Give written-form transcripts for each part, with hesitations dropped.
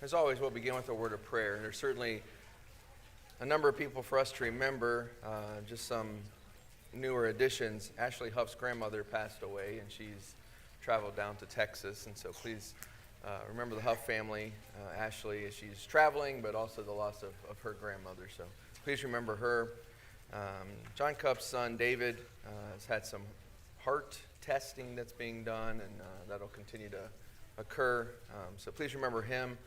As always, we'll begin with a word of prayer. There's certainly a number of people for us to remember, just some newer additions. Ashley Huff's grandmother passed away, and she's traveled down to Texas, and so please remember the Huff family, Ashley, as she's traveling, but also the loss of her grandmother. So please remember her. John Cupp's son, David, has had some heart testing that's being done, and that'll continue to occur. So please remember him.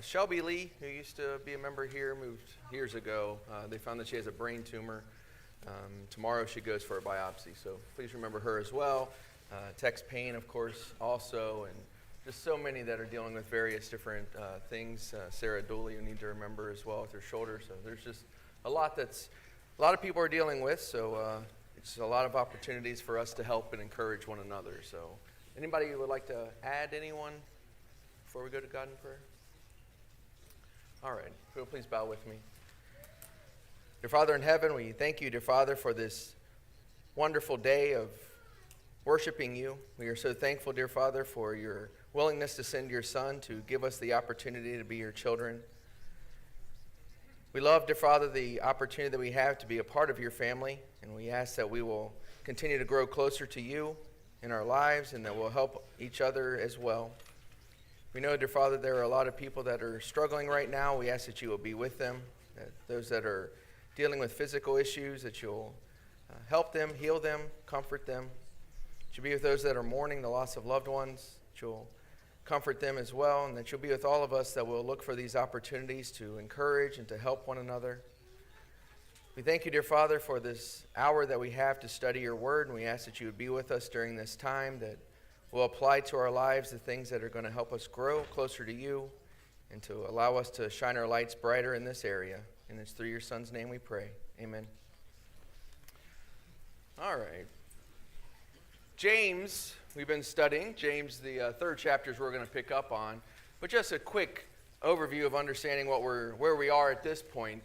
Shelby Lee, who used to be a member here, moved years ago. They found that she has a brain tumor. Tomorrow she goes for a biopsy, so please remember her as well. Tex Payne, of course, also, and just so many that are dealing with various different things. Sarah Dooley, you need to remember as well with her shoulder. So there's just a lot of people are dealing with. So it's a lot of opportunities for us to help and encourage one another. So anybody who would like to add anyone before we go to God in prayer? All right, if you'll please bow with me. Dear Father in heaven, we thank you, dear Father, for this wonderful day of worshiping you. We are so thankful, dear Father, for your willingness to send your Son to give us the opportunity to be your children. We love, dear Father, the opportunity that we have to be a part of your family, and we ask that we will continue to grow closer to you in our lives and that we'll help each other as well. We know, dear Father, there are a lot of people that are struggling right now. We ask that you will be with them, that those that are dealing with physical issues, that you'll help them, heal them, comfort them. That you'll be with those that are mourning the loss of loved ones, that you'll comfort them as well, and that you'll be with all of us that will look for these opportunities to encourage and to help one another. We thank you, dear Father, for this hour that we have to study your word, and we ask that you would be with us during this time, that we'll apply to our lives the things that are going to help us grow closer to you and to allow us to shine our lights brighter in this area. And it's through your Son's name we pray. Amen. All right. James, we've been studying. James, the third chapter is we're going to pick up on. But just a quick overview of understanding where we are at this point.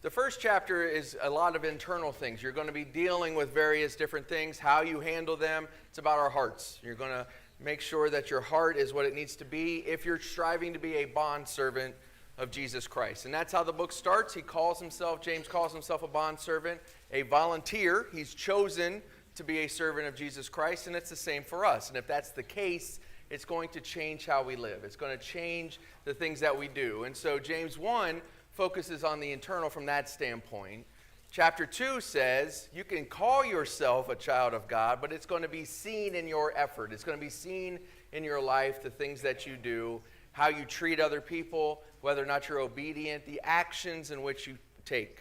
The first chapter is a lot of internal things. You're going to be dealing with various different things, how you handle them. It's about our hearts. You're going to make sure that your heart is what it needs to be if you're striving to be a bondservant of Jesus Christ. And that's how the book starts. James calls himself a bondservant, a volunteer. He's chosen to be a servant of Jesus Christ, and it's the same for us. And if that's the case, it's going to change how we live. It's going to change the things that we do. And so James 1 focuses on the internal from that standpoint. Chapter 2 says you can call yourself a child of God, but it's going to be seen in your effort. It's going to be seen in your life, the things that you do, how you treat other people, whether or not you're obedient, the actions in which you take.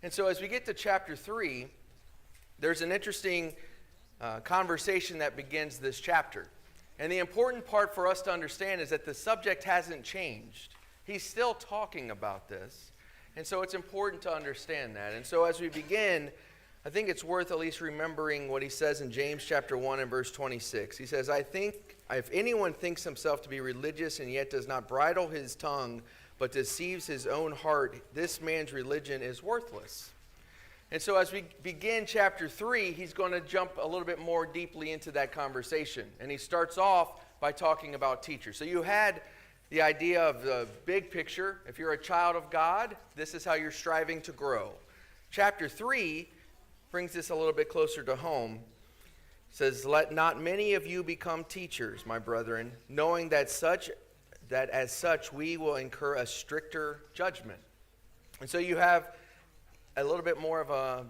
And so as we get to chapter 3, there's an interesting conversation that begins this chapter. And the important part for us to understand is that the subject hasn't changed. He's still talking about this. And so it's important to understand that. And so as we begin, I think it's worth at least remembering what he says in James chapter 1 and verse 26. He says, I think if anyone thinks himself to be religious and yet does not bridle his tongue, but deceives his own heart, this man's religion is worthless. And so as we begin chapter 3, he's going to jump a little bit more deeply into that conversation. And he starts off by talking about teachers. So you had the idea of the big picture. If you're a child of God, this is how you're striving to grow. Chapter 3 brings this a little bit closer to home. It says, let not many of you become teachers, my brethren, knowing that as such we will incur a stricter judgment. And so you have a little bit more of a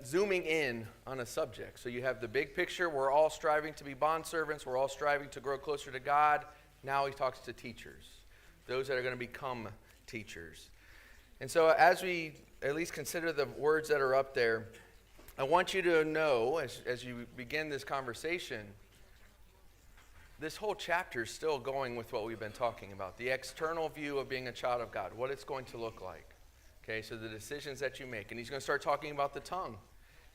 zooming in on a subject. So you have the big picture. We're all striving to be bondservants. We're all striving to grow closer to God. Now he talks to teachers, those that are going to become teachers. And so as we at least consider the words that are up there, I want you to know, as you begin this conversation, this whole chapter is still going with what we've been talking about, the external view of being a child of God, what it's going to look like. Okay, so the decisions that you make. And he's going to start talking about the tongue.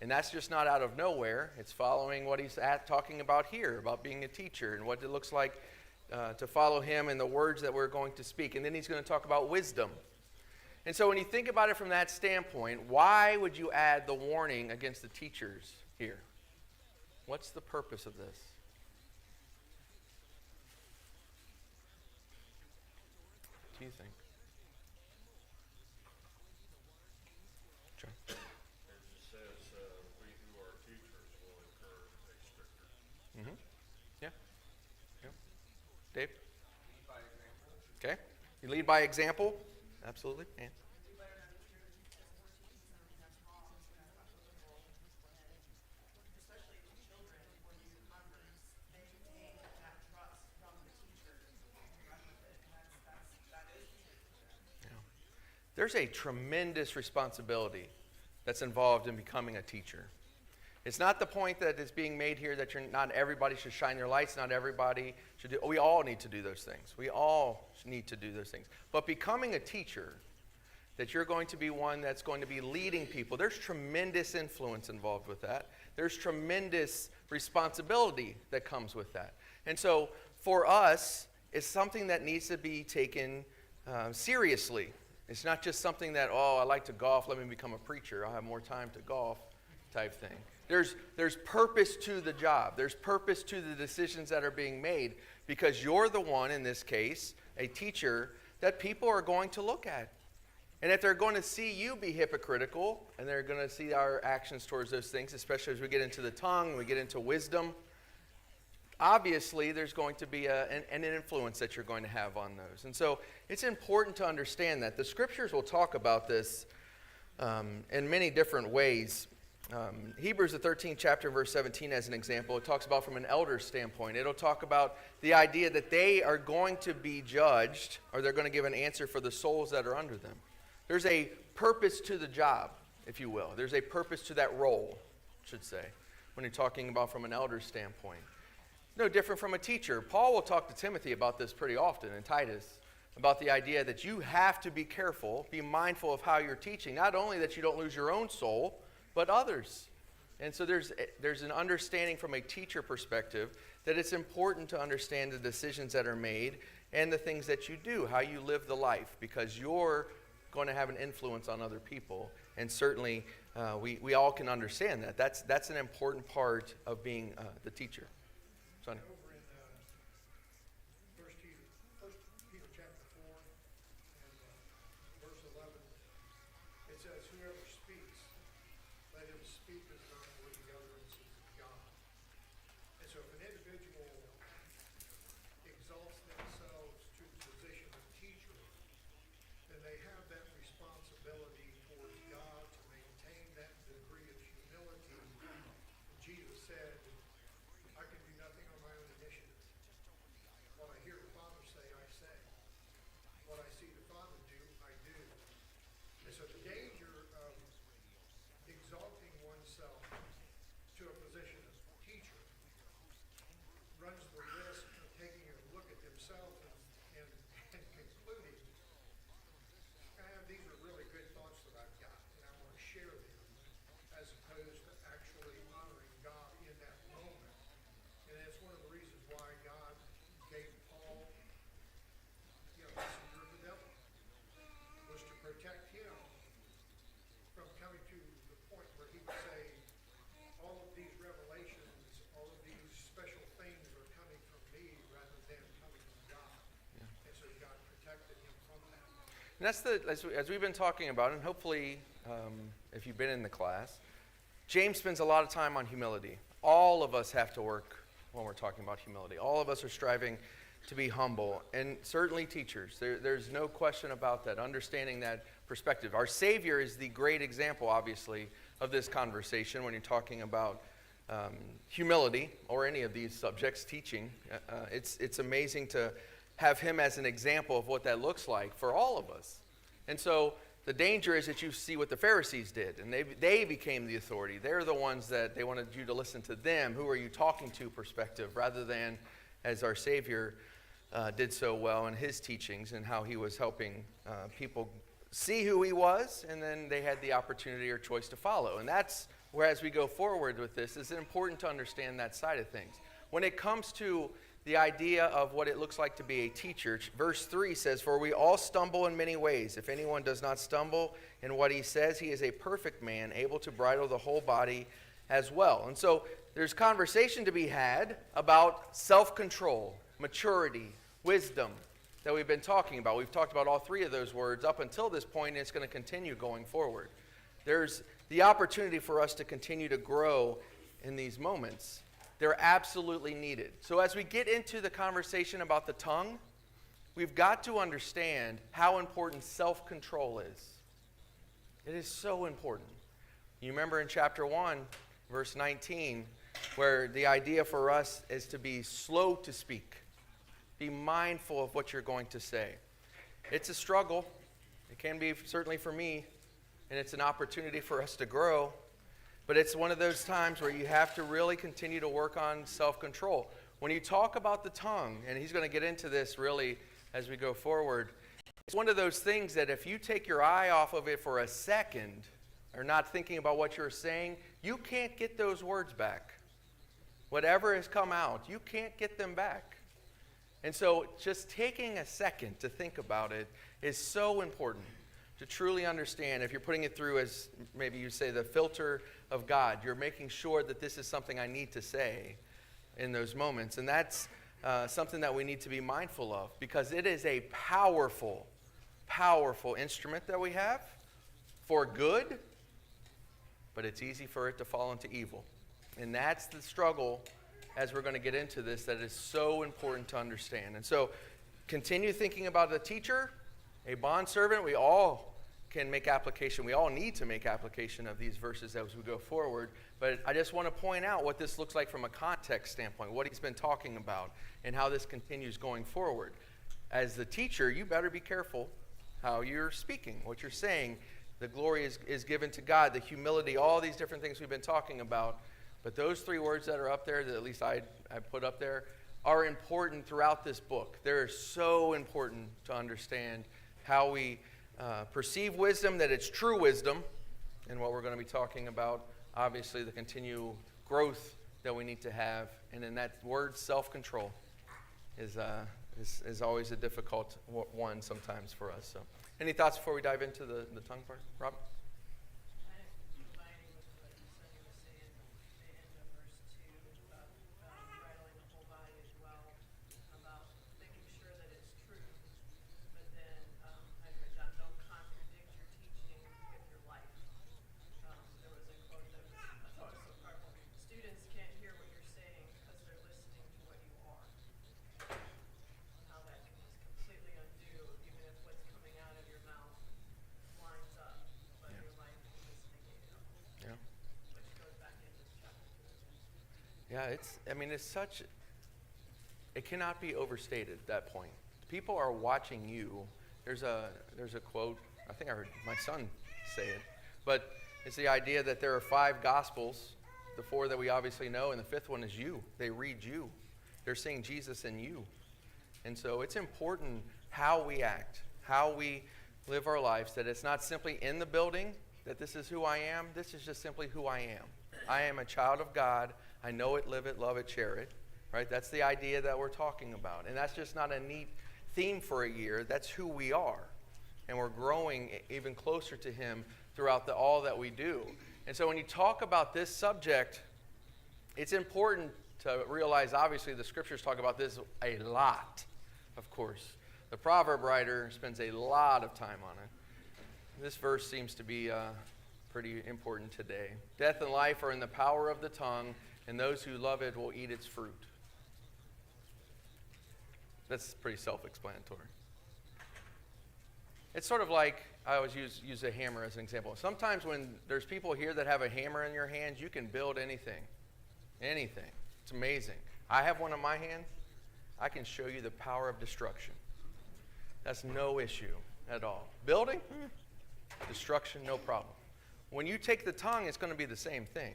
And that's just not out of nowhere. It's following what he's talking about here, about being a teacher and what it looks like to follow him and the words that we're going to speak. And then he's going to talk about wisdom. And so when you think about it from that standpoint, why would you add the warning against the teachers here? What's the purpose of this? do you think? John? As it says, we who are teachers will incur a stricter. Mm-hmm. Yeah. Yeah. Dave? Lead by example. Okay. You lead by example? Absolutely. And yeah. There's a tremendous responsibility that's involved in becoming a teacher. It's not the point that is being made here that not everybody should shine their lights, not everybody should do. We all need to do those things. We all need to do those things. But becoming a teacher, that you're going to be one that's going to be leading people, there's tremendous influence involved with that. There's tremendous responsibility that comes with that. And so for us, it's something that needs to be taken seriously. It's not just something that, oh, I like to golf, let me become a preacher, I'll have more time to golf type thing. There's purpose to the job. There's purpose to the decisions that are being made, because you're the one, in this case, a teacher, that people are going to look at. And if they're going to see you be hypocritical, and they're going to see our actions towards those things, especially as we get into the tongue, we get into wisdom, obviously there's going to be an influence that you're going to have on those. And so it's important to understand that. The scriptures will talk about this in many different ways. Hebrews, the 13th chapter, verse 17, as an example, it talks about from an elder's standpoint. It'll talk about the idea that they are going to be judged, or they're going to give an answer for the souls that are under them. There's a purpose to the job, if you will. There's a purpose to that role, I should say, when you're talking about from an elder's standpoint. No different from a teacher. Paul will talk to Timothy about this pretty often in Titus, about the idea that you have to be careful, be mindful of how you're teaching. Not only that you don't lose your own soul, but others. And so there's an understanding from a teacher perspective that it's important to understand the decisions that are made and the things that you do, how you live the life, because you're going to have an influence on other people. And certainly we all can understand that. That's an important part of being the teacher. Sonny. Over in 1 Peter chapter 4 and verse 11, it says, whoever speaks, let him speak as though with the utterances of God. And so if an individual exalts themselves to the position of teacher, then they have that responsibility towards God to maintain that degree of humility. Jesus said, I can do nothing on my own initiative. What I hear the Father say, I say. What I see the Father do, I do. And so the danger of exalting oneself to a position of teacher runs the risk of taking a look at themselves and concluding, these are really good thoughts that I've got, and I want to share them, as opposed to actually honoring God in that moment. And that's one of the reasons why God gave Paul, the messenger of the devil, was to protect him from coming to the point where he would say, all of these revelations, all of these special things are coming from me rather than coming from God. Yeah. And so God protected him from that. And that's as we've been talking about, and hopefully if you've been in the class, James spends a lot of time on humility. All of us have to work when we're talking about humility. All of us are striving to be humble, and certainly teachers. There's no question about that, understanding that perspective. Our Savior is the great example, obviously, of this conversation when you're talking about humility or any of these subjects, teaching. It's amazing to have him as an example of what that looks like for all of us. And so the danger is that you see what the Pharisees did, and they became the authority. They're the ones that they wanted you to listen to them. Who are you talking to perspective, rather than as our Savior did so well in his teachings and how he was helping people see who he was, and then they had the opportunity or choice to follow. And that's where, as we go forward with this, it's important to understand that side of things. When it comes to the idea of what it looks like to be a teacher, verse 3 says, for we all stumble in many ways. If anyone does not stumble in what he says, he is a perfect man, able to bridle the whole body as well. And so there's conversation to be had about self-control, maturity, wisdom, that we've been talking about. We've talked about all three of those words up until this point, and it's going to continue going forward. There's the opportunity for us to continue to grow in these moments. They're absolutely needed. So as we get into the conversation about the tongue, we've got to understand how important self-control is. It is so important. You remember in chapter 1, verse 19, where the idea for us is to be slow to speak. Be mindful of what you're going to say. It's a struggle. It can be certainly for me, and it's an opportunity for us to grow. But it's one of those times where you have to really continue to work on self-control. When you talk about the tongue, and he's going to get into this really as we go forward, it's one of those things that if you take your eye off of it for a second, or not thinking about what you're saying, you can't get those words back. Whatever has come out, you can't get them back. And so just taking a second to think about it is so important to truly understand. If you're putting it through as maybe you say the filter of God, you're making sure that this is something I need to say in those moments. And that's something that we need to be mindful of, because it is a powerful, powerful instrument that we have for good, but it's easy for it to fall into evil. And that's the struggle as we're going to get into this that is so important to understand. And so continue thinking about a teacher, a bondservant. We all can make application. We all need to make application of these verses as we go forward. But I just want to point out what this looks like from a context standpoint, what he's been talking about, and how this continues going forward. As the teacher, you better be careful how you're speaking, what you're saying. The glory is given to God, the humility, all these different things we've been talking about. But those three words that are up there, that at least I put up there, are important throughout this book. They're so important to understand how we perceive wisdom, that it's true wisdom, and what we're going to be talking about, obviously the continued growth that we need to have. And in that word, self-control is always a difficult one sometimes for us. So, any thoughts before we dive into the tongue part? Rob? Yeah, it cannot be overstated at that point. People are watching you. There's a quote, I think I heard my son say it, but it's the idea that there are 5 gospels, the 4 that we obviously know, and the 5th one is you. They read you. They're seeing Jesus in you. And so it's important how we act, how we live our lives, that it's not simply in the building, that this is who I am. This is just simply who I am. I am a child of God. I know it, live it, love it, share it, right? That's the idea that we're talking about. And that's just not a neat theme for a year. That's who we are. And we're growing even closer to him throughout all that we do. And so when you talk about this subject, it's important to realize, obviously, the scriptures talk about this a lot, of course. The proverb writer spends a lot of time on it. This verse seems to be pretty important today. Death and life are in the power of the tongue, and those who love it will eat its fruit. That's pretty self-explanatory. It's sort of like, I always use a hammer as an example. Sometimes when there's people here that have a hammer in your hands, you can build anything. Anything. It's amazing. I have one in my hand. I can show you the power of destruction. That's no issue at all. Building? Destruction, no problem. When you take the tongue, it's going to be the same thing.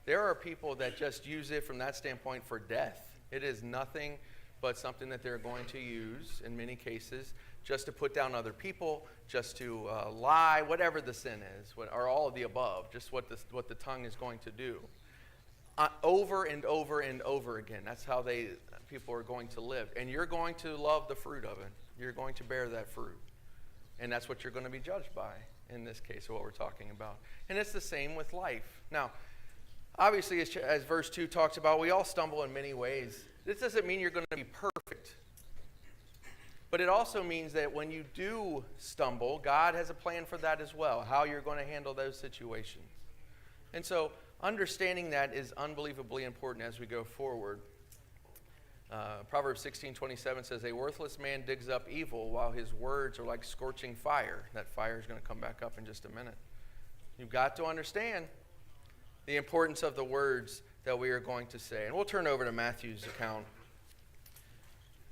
There are people that just use it from that standpoint for death. It is nothing but something that they're going to use in many cases just to put down other people, just to lie, whatever the sin is, or all of the above, just what the tongue is going to do. Over and over and over again. That's how people are going to live. And you're going to love the fruit of it. You're going to bear that fruit. And that's what you're going to be judged by in this case of what we're talking about. And it's the same with life. Now, obviously, as verse 2 talks about, we all stumble in many ways. This doesn't mean you're going to be perfect. But it also means that when you do stumble, God has a plan for that as well, how you're going to handle those situations. And so understanding that is unbelievably important as we go forward. Proverbs 16:27 says, a worthless man digs up evil while his words are like scorching fire. That fire is going to come back up in just a minute. You've got to understand the importance of the words that we are going to say. And we'll turn over to Matthew's account.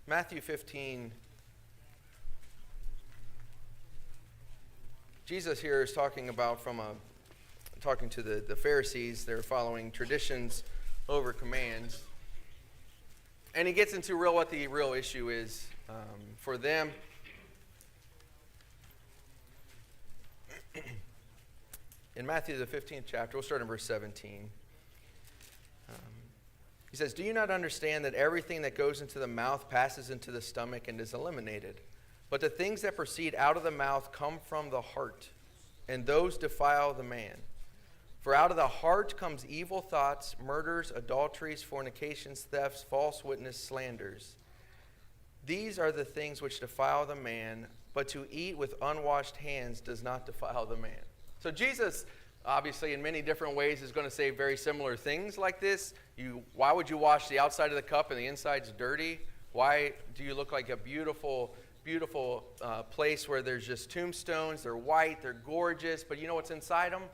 Matthew 15. Jesus here is talking about talking to the Pharisees. They're following traditions over commands. And he gets into what the real issue is for them. In Matthew, the 15th chapter, we'll start in verse 17. He says, do you not understand that everything that goes into the mouth passes into the stomach and is eliminated? But the things that proceed out of the mouth come from the heart, and those defile the man. For out of the heart comes evil thoughts, murders, adulteries, fornications, thefts, false witness, slanders. These are the things which defile the man, but to eat with unwashed hands does not defile the man. So Jesus, obviously in many different ways, is going to say very similar things like this. Why would you wash the outside of the cup and the inside's dirty? Why do you look like a beautiful place where there's just tombstones? They're white, they're gorgeous, but you know what's inside them?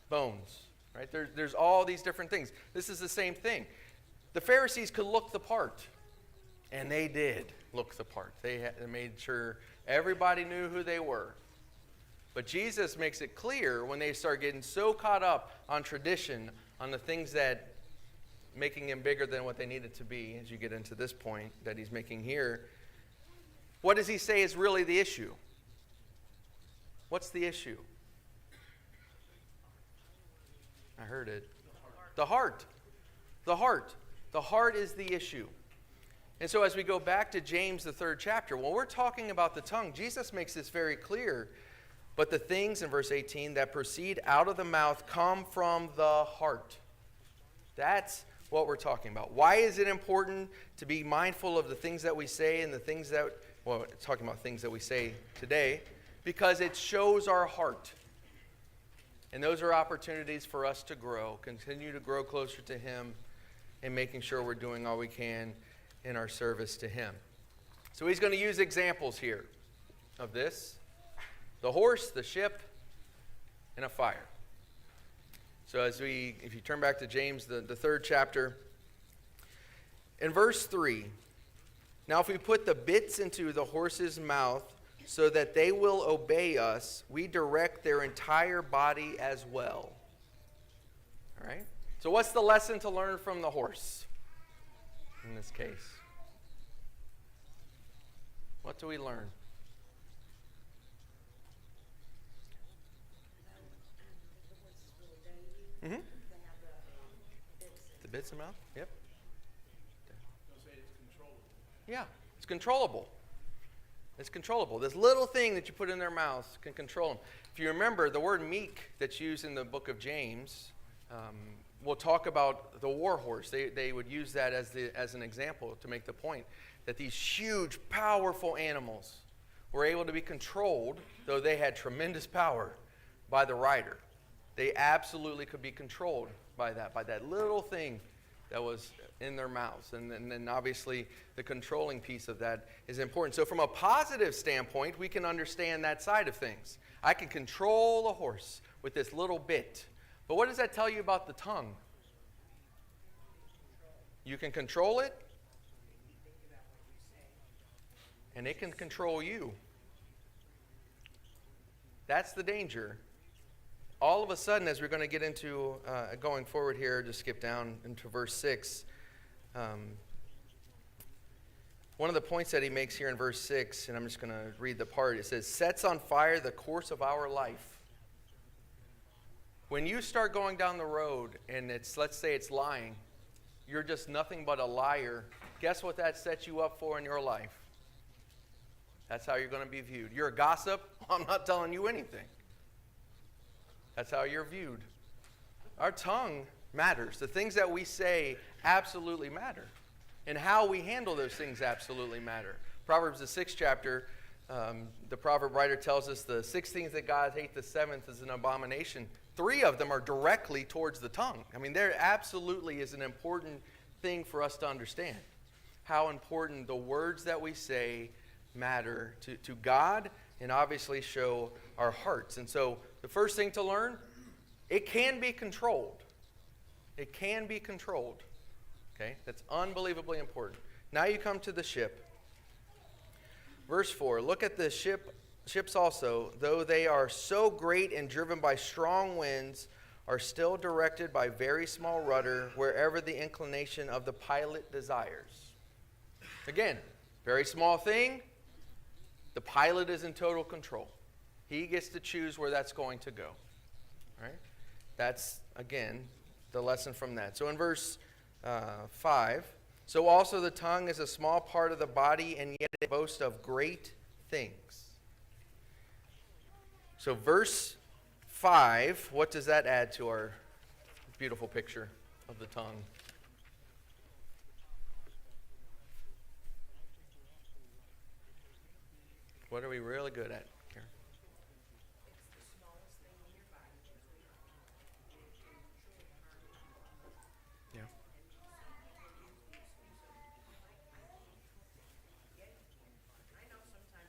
Bones, right? There's all these different things. This is the same thing. The Pharisees could look the part, and they did look the part. They made sure everybody knew who they were. But Jesus makes it clear when they start getting so caught up on tradition, on the things that making them bigger than what they needed to be, as you get into this point that he's making here. What does he say is really the issue? What's the issue? I heard it. The heart. The heart. The heart is the issue. And so as we go back to James, the 3rd chapter, when we're talking about the tongue, Jesus makes this very clear. But the things, in verse 18, that proceed out of the mouth come from the heart. That's what we're talking about. Why is it important to be mindful of the things that we say and the things that, well, it's talking about things that we say today, because it shows our heart. And those are opportunities for us to grow, continue to grow closer to Him, and making sure we're doing all we can in our service to Him. So he's going to use examples here of this. The horse, the ship, and a fire. So if you turn back to James, the 3rd chapter, in verse 3, now if we put the bits into the horse's mouth so that they will obey us, we direct their entire body as well. All right? So what's the lesson to learn from the horse in this case? What do we learn? Mm-hmm. The bits in the mouth? Yep. Yeah, it's controllable. It's controllable. This little thing that you put in their mouth can control them. If you remember, the word meek that's used in the book of James, we'll talk about the war horse. They would use that as an example to make the point that these huge, powerful animals were able to be controlled, though they had tremendous power, by the rider. They absolutely could be controlled by that little thing that was in their mouths. And then obviously the controlling piece of that is important. So from a positive standpoint, we can understand that side of things. I can control a horse with this little bit. But what does that tell you about the tongue? You can control it, and it can control you. That's the danger. All of a sudden, as we're going to get into going forward here, just skip down into verse 6. One of the points that he makes here in verse 6, and I'm just going to read the part, it says, sets on fire the course of our life. When you start going down the road and let's say it's lying, you're just nothing but a liar, guess what that sets you up for in your life? That's how you're going to be viewed. You're a gossip? I'm not telling you anything. That's how you're viewed. Our tongue matters. The things that we say absolutely matter. And how we handle those things absolutely matter. Proverbs, the 6th chapter, the proverb writer tells us the 6 things that God hates, the 7th is an abomination. 3 of them are directly towards the tongue. I mean, there absolutely is an important thing for us to understand. How important the words that we say matter to God and obviously show our hearts. And so the first thing to learn, it can be controlled. It can be controlled. Okay? That's unbelievably important. Now you come to the ship. Verse 4, look at the ships also, though they are so great and driven by strong winds, are still directed by very small rudder wherever the inclination of the pilot desires. Again, very small thing. The pilot is in total control. He gets to choose where that's going to go. All right? That's, again, the lesson from that. So in verse 5, so also the tongue is a small part of the body, and yet it boasts of great things. So verse 5, what does that add to our beautiful picture of the tongue? What are we really good at, Karen? Yeah. I know sometimes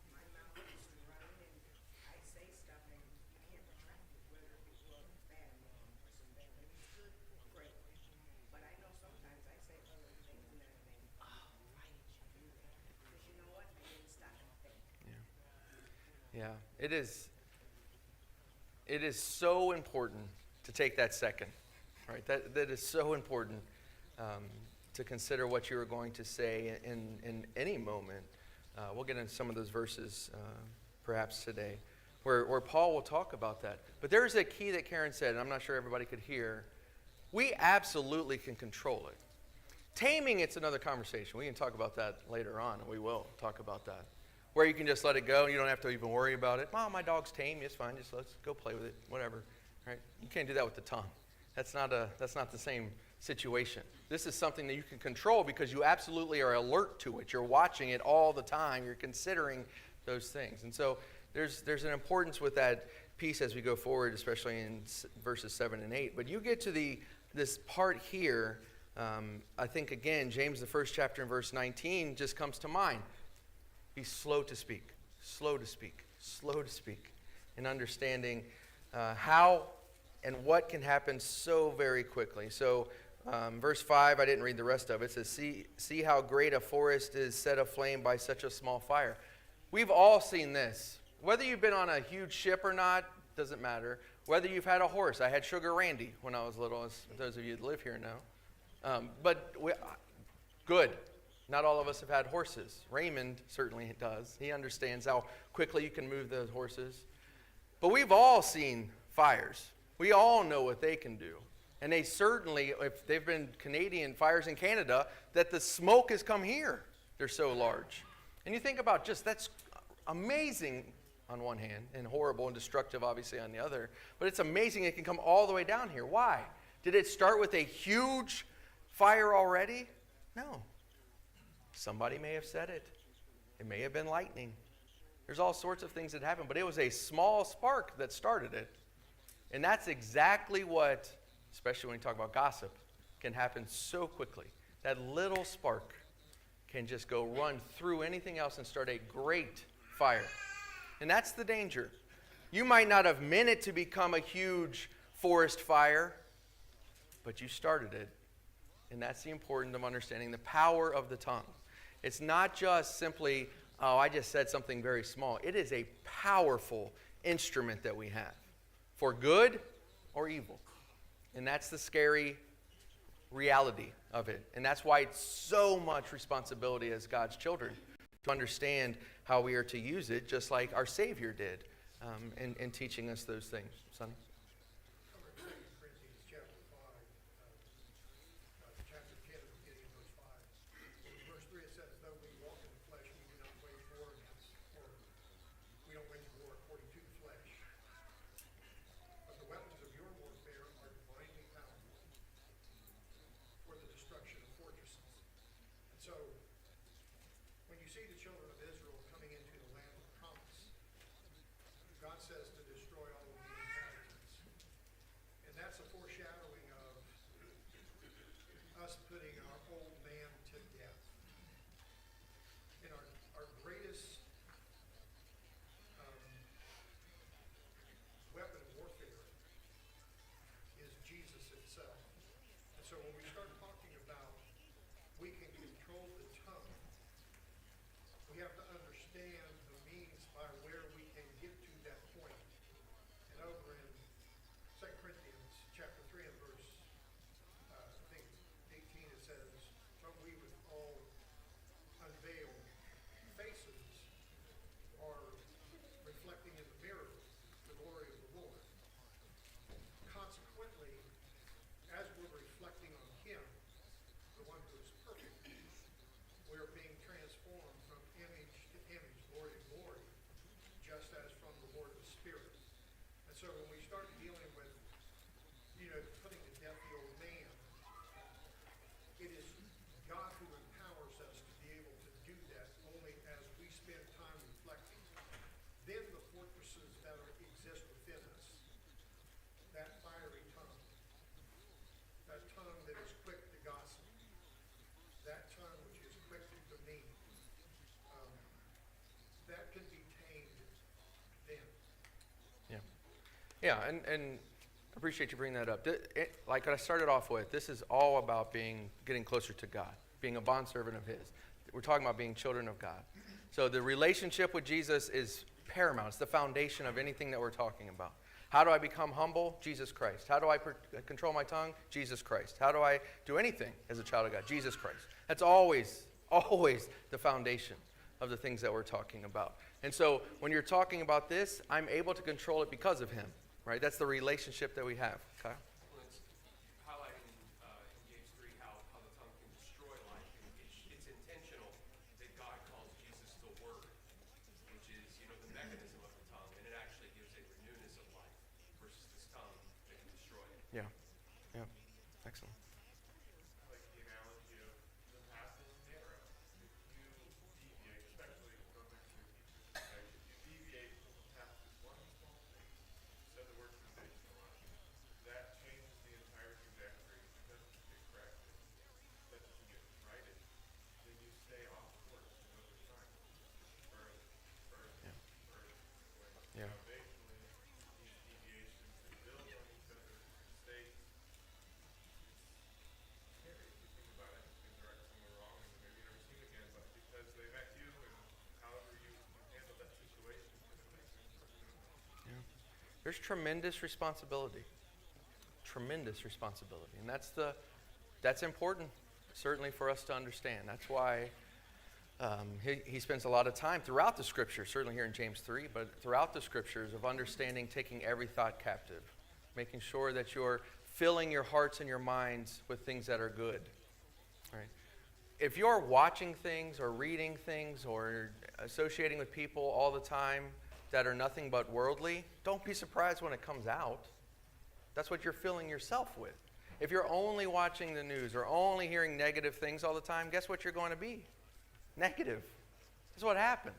my mouth is running and I say stuff and you can't retract it, whether it's good or bad or something. When it's good, great. But I know sometimes I say other things and then I think, oh, why did you do that? Because you know what? I didn't stop and think. Yeah. It is so important to take that second. Right? That is so important to consider what you are going to say in any moment. We'll get into some of those verses perhaps today where Paul will talk about that. But there's a key that Karen said, and I'm not sure everybody could hear. We absolutely can control it. Taming, it's another conversation. We can talk about that later on, and we will talk about that. Where you can just let it go. You don't have to even worry about it. Mom, my dog's tame. It's fine. Just let's go play with it. Whatever. Right? You can't do that with the tongue. That's not the same situation. This is something that you can control because you absolutely are alert to it. You're watching it all the time. You're considering those things. And so there's an importance with that piece as we go forward, especially in verses 7 and 8. But you get to this part here, I think, again, James, the 1st chapter in verse 19 just comes to mind. Be slow to speak, slow to speak, slow to speak, and understanding how and what can happen so very quickly. So verse 5, I didn't read the rest of it. It says, see how great a forest is set aflame by such a small fire. We've all seen this. Whether you've been on a huge ship or not, doesn't matter. Whether you've had a horse. I had Sugar Randy when I was little, as those of you that live here know. Good. Not all of us have had horses. Raymond certainly does. He understands how quickly you can move those horses. But we've all seen fires. We all know what they can do. And they certainly, if they've been Canadian fires in Canada, that the smoke has come here. They're so large. And you think about that's amazing on one hand, and horrible and destructive obviously on the other. But it's amazing it can come all the way down here. Why? Did it start with a huge fire already? No. Somebody may have said it. It may have been lightning. There's all sorts of things that happen, but it was a small spark that started it. And that's exactly what, especially when you talk about gossip, can happen so quickly. That little spark can just go run through anything else and start a great fire. And that's the danger. You might not have meant it to become a huge forest fire, but you started it. And that's the importance of understanding the power of the tongue. It's not just simply, oh, I just said something very small. It is a powerful instrument that we have for good or evil. And that's the scary reality of it. And that's why it's so much responsibility as God's children to understand how we are to use it, just like our Savior did in teaching us those things. Sonny? Over in 2 Corinthians chapter 5, chapter 10, beginning of verse 5. In verse 3 it says, though we walk in the flesh, we do not wage war against, or we don't wage war according to the flesh. But the weapons of your warfare are divinely powerful for the destruction of fortresses. And so, see the children of Israel coming into the land of promise, God says to destroy all of the inhabitants. And that's a foreshadowing of us putting our old man to death. And our greatest weapon of warfare is Jesus himself. And so when we start talking about we can control the tongue, we have to understand the means by where we can get to that point. And over in 2 Corinthians chapter 3 and verse, I think 18, it says, "But we with all unveiled faces are reflecting in the mirror the glory of the Lord." Consequently, as we're reflecting on him, the one who is perfect, we're being transformed from image to image, glory to glory, just as from the Lord the Spirit. And so when we start dealing with, putting to death the old man, it is God who empowers us to be able to do that only as we spend time reflecting. Then the fortresses that exist within us, that fiery tongue, that tongue that is quick to gossip, that tongue which is quick to demean, that can be tamed then. Yeah. Yeah, and I appreciate you bringing that up. Like I started off with, this is all about getting closer to God, being a bondservant of his. We're talking about being children of God. So the relationship with Jesus is paramount. It's the foundation of anything that we're talking about. How do I become humble? Jesus Christ. How do I control my tongue? Jesus Christ. How do I do anything as a child of God? Jesus Christ. That's always the foundation of the things that we're talking about. And so when you're talking about this, I'm able to control it because of him, right? That's the relationship that we have. Kyle? Well, it's highlighting in James 3 how the tongue can destroy life. And it's intentional that God calls Jesus the Word, which is, the mechanism of the tongue, and it actually gives it newness of life versus this tongue that can destroy it. Yeah. Excellent. I like the analogy of the passing of the arrow. If you deviate, especially going back to your teachers today, if you deviate from the path just one small thing, said the word sensationalized, that changes the entire trajectory. It doesn't get corrected, it doesn't get righted, then you stay off course and over time. Further, Yeah. further away. Yeah. Foundationally, these deviations that build on each other's mistakes. Scary if you think about it. You direct someone wrong and maybe you never see them again, but because they met you and however you handle that situation could affect them for who knows. Yeah. There's tremendous responsibility. Tremendous responsibility. And that's important, certainly for us to understand. That's why he spends a lot of time throughout the scriptures, certainly here in James 3, but throughout the scriptures of understanding, taking every thought captive, making sure that you're filling your hearts and your minds with things that are good. Right? If you're watching things or reading things or associating with people all the time that are nothing but worldly, don't be surprised when it comes out. That's what you're filling yourself with. If you're only watching the news or only hearing negative things all the time, guess what you're going to be? Negative. That's what happens.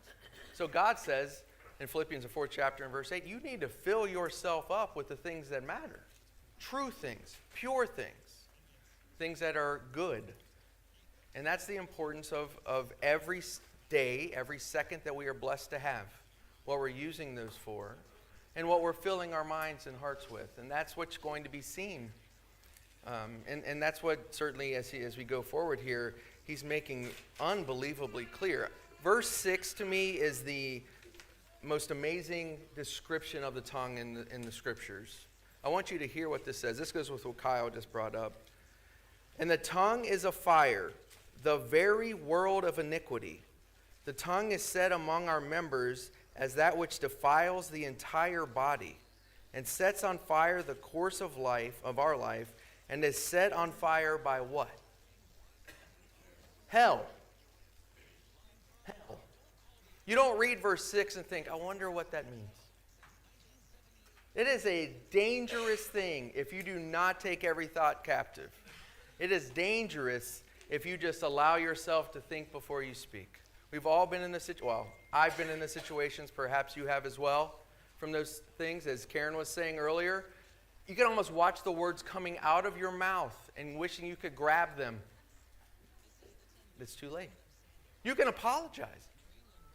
So God says in Philippians, the 4th chapter and verse 8, you need to fill yourself up with the things that matter. True things, pure things, things that are good. And that's the importance of every day, every second that we are blessed to have, what we're using those for, and what we're filling our minds and hearts with. And that's what's going to be seen. And that's what certainly as we go forward here, he's making unbelievably clear. Verse 6 to me is the most amazing description of the tongue in the scriptures. I want you to hear what this says. This goes with what Kyle just brought up. And the tongue is a fire, the very world of iniquity. The tongue is set among our members as that which defiles the entire body and sets on fire the course of our life, and is set on fire by what? Hell. Hell. You don't read verse 6 and think, I wonder what that means. It is a dangerous thing if you do not take every thought captive. It is dangerous if you just allow yourself to think before you speak. We've all been in this well, I've been in the situations, perhaps you have as well, from those things, as Karen was saying earlier. You can almost watch the words coming out of your mouth and wishing you could grab them. It's too late. You can apologize.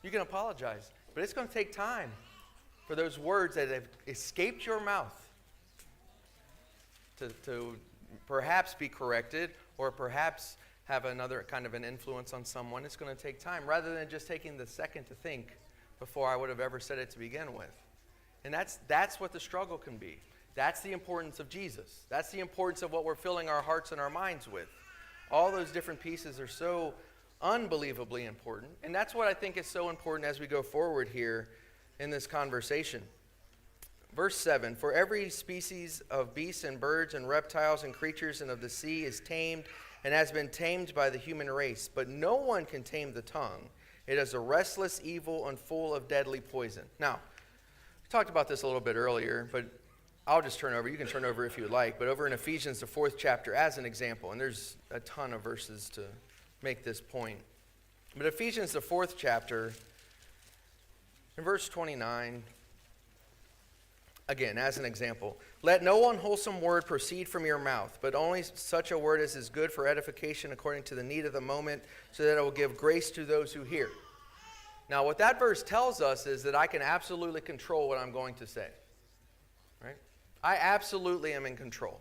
You can apologize. But it's going to take time for those words that have escaped your mouth to perhaps be corrected or perhaps have another kind of an influence on someone. It's going to take time rather than just taking the second to think before I would have ever said it to begin with. And that's what the struggle can be. That's the importance of Jesus. That's the importance of what we're filling our hearts and our minds with. All those different pieces are so unbelievably important. And that's what I think is so important as we go forward here in this conversation. Verse 7, for every species of beasts and birds and reptiles and creatures and of the sea is tamed and has been tamed by the human race. But no one can tame the tongue. It is a restless evil and full of deadly poison. Now, we talked about this a little bit earlier, but I'll just turn over. You can turn over if you would like. But over in Ephesians, the 4th chapter, as an example, and there's a ton of verses to make this point. But Ephesians, the 4th chapter, in verse 29, again, as an example, let no unwholesome word proceed from your mouth, but only such a word as is good for edification according to the need of the moment, so that it will give grace to those who hear. Now, what that verse tells us is that I can absolutely control what I'm going to say. Right? I absolutely am in control.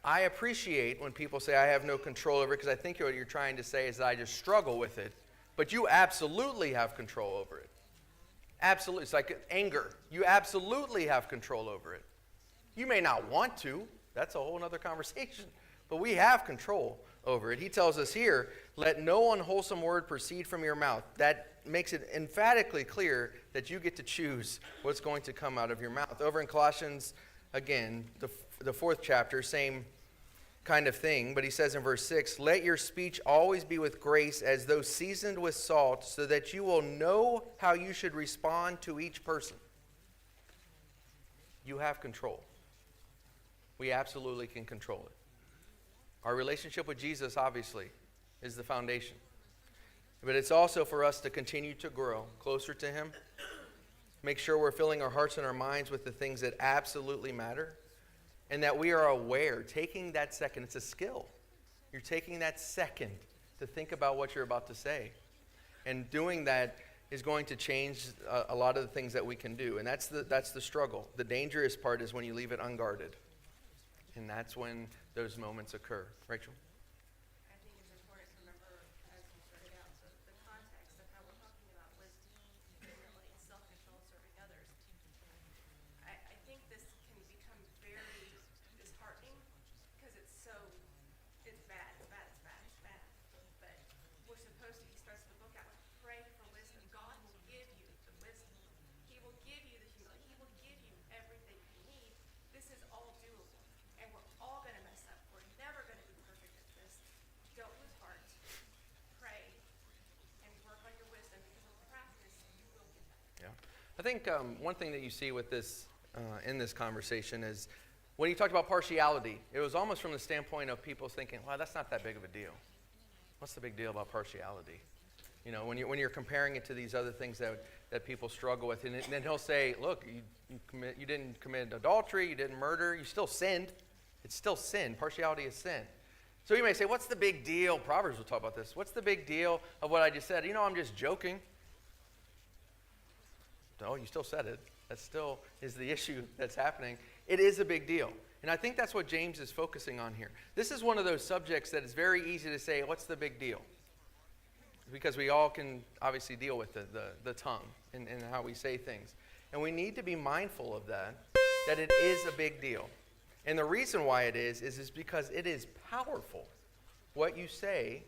I appreciate when people say I have no control over it, because I think what you're trying to say is that I just struggle with it, but you absolutely have control over it. Absolutely. It's like anger. You absolutely have control over it. You may not want to. That's a whole other conversation. But we have control over it. He tells us here, let no unwholesome word proceed from your mouth. That makes it emphatically clear that you get to choose what's going to come out of your mouth. Over in Colossians, again, the 4th chapter, same kind of thing. But he says in verse 6, let your speech always be with grace as though seasoned with salt, so that you will know how you should respond to each person. You have control. We absolutely can control it. Our relationship with Jesus, obviously, is the foundation. But it's also for us to continue to grow closer to him. Make sure we're filling our hearts and our minds with the things that absolutely matter. And that we are aware, taking that second, it's a skill. You're taking that second to think about what you're about to say. And doing that is going to change a lot of the things that we can do. And that's the struggle. The dangerous part is when you leave it unguarded. And that's when those moments occur. Rachel? I think it's important to remember, as we started out, the context of how we're talking about wisdom, humility, self-control, serving others. I think this can become very disheartening because it's bad, it's bad, it's bad, it's bad. But we're supposed to, he starts the book out with pray for wisdom. God will give you the wisdom. He will give you the humility. He will give you everything you need. This is all doable. And we're all going to mess up. We're never going to be perfect at this. Don't lose heart. Pray and work on your wisdom, because in practice, you will get better. Yeah. I think one thing that you see with this, in this conversation is when you talked about partiality, it was almost from the standpoint of people thinking, well, that's not that big of a deal. What's the big deal about partiality? You know, when you're comparing it to these other things that people struggle with. And then he'll say, look, you didn't commit adultery, you didn't murder, you still sinned. It's still sin. Partiality is sin. So you may say, what's the big deal? Proverbs will talk about this. What's the big deal of what I just said? You know, I'm just joking. No, you still said it. That still is the issue that's happening. It is a big deal. And I think that's what James is focusing on here. This is one of those subjects that is very easy to say, what's the big deal? Because we all can obviously deal with the tongue and how we say things. And we need to be mindful of that it is a big deal. And the reason why it is because it is powerful. What you say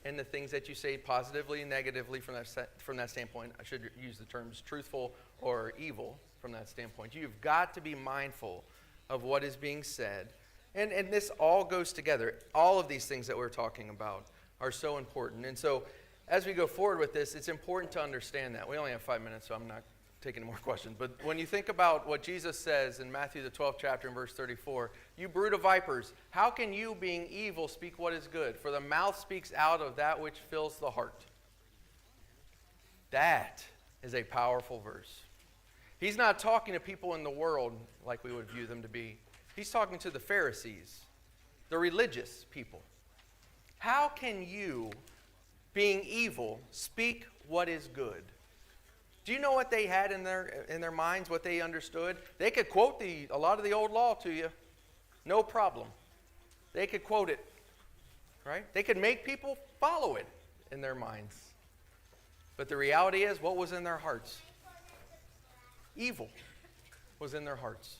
and the things that you say positively and negatively from that standpoint. I should use the terms truthful or evil from that standpoint. You've got to be mindful of what is being said. And this all goes together. All of these things that we're talking about are so important. And so as we go forward with this, it's important to understand that. We only have 5 minutes, so I'm not taking any more questions. But when you think about what Jesus says in Matthew the 12th chapter in verse 34, you brood of vipers, how can you, being evil, speak what is good? For the mouth speaks out of that which fills the heart. That is a powerful verse. He's not talking to people in the world like we would view them to be. He's talking to the Pharisees, the religious people. How can you, being evil, speak what is good? Do you know what they had in their minds, what they understood? They could quote a lot of the old law to you. No problem. They could quote it, right? They could make people follow it in their minds. But the reality is, what was in their hearts? Evil was in their hearts.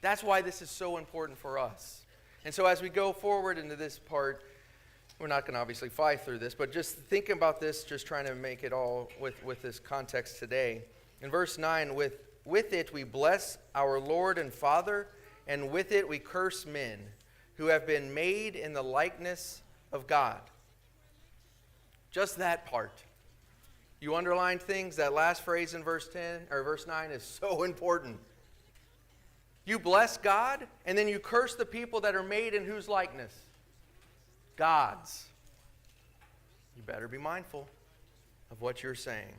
That's why this is so important for us. And so as we go forward into this part, we're not going to obviously fly through this, but just think about this, just trying to make it all with this context today. In verse 9, with it we bless our Lord and Father, and with it we curse men who have been made in the likeness of God. Just that part. You underlined things. That last phrase in verse 10 or verse 9 is so important. You bless God, and then you curse the people that are made in whose likeness? God's. You better be mindful of what you're saying.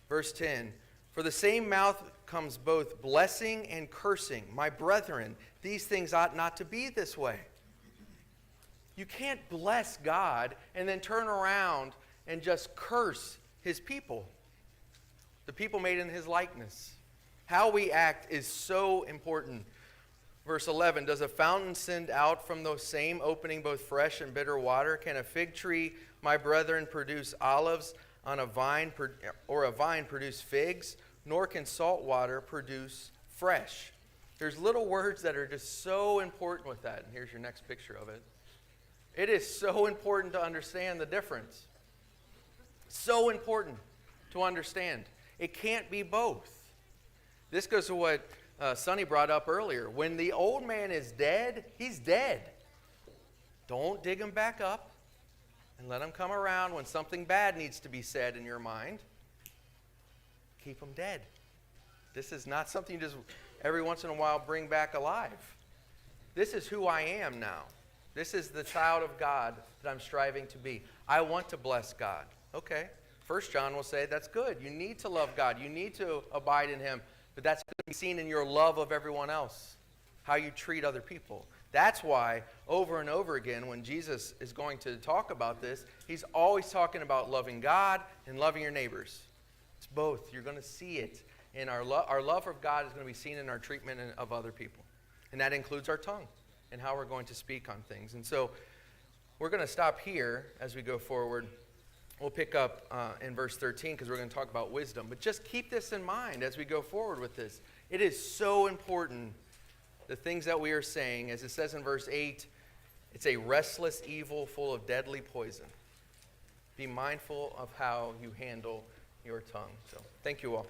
Verse 10, for the same mouth comes both blessing and cursing. My brethren, these things ought not to be this way. You can't bless God and then turn around and just curse his people, the people made in his likeness. How we act is so important. Verse 11, does a fountain send out from the same opening both fresh and bitter water? Can a fig tree, my brethren, produce olives on a vine, or a vine produce figs? Nor can salt water produce fresh. There's little words that are just so important with that. And here's your next picture of it. It is so important to understand the difference. So important to understand. It can't be both. This goes to what Sonny brought up earlier. When the old man is dead, he's dead. Don't dig him back up and let him come around when something bad needs to be said in your mind. Keep him dead. This is not something you just every once in a while bring back alive. This is who I am now. This is the child of God that I'm striving to be. I want to bless God. Okay. 1 John will say that's good. You need to love God. You need to abide in him. But that's going to be seen in your love of everyone else, how you treat other people. That's why over and over again when Jesus is going to talk about this, he's always talking about loving God and loving your neighbors. It's both. You're going to see it. And our love of God is going to be seen in our treatment of other people. And that includes our tongue and how we're going to speak on things. And so we're going to stop here as we go forward. We'll pick up in verse 13 because we're going to talk about wisdom. But just keep this in mind as we go forward with this. It is so important, the things that we are saying. As it says in verse 8, it's a restless evil full of deadly poison. Be mindful of how you handle your tongue. So thank you all.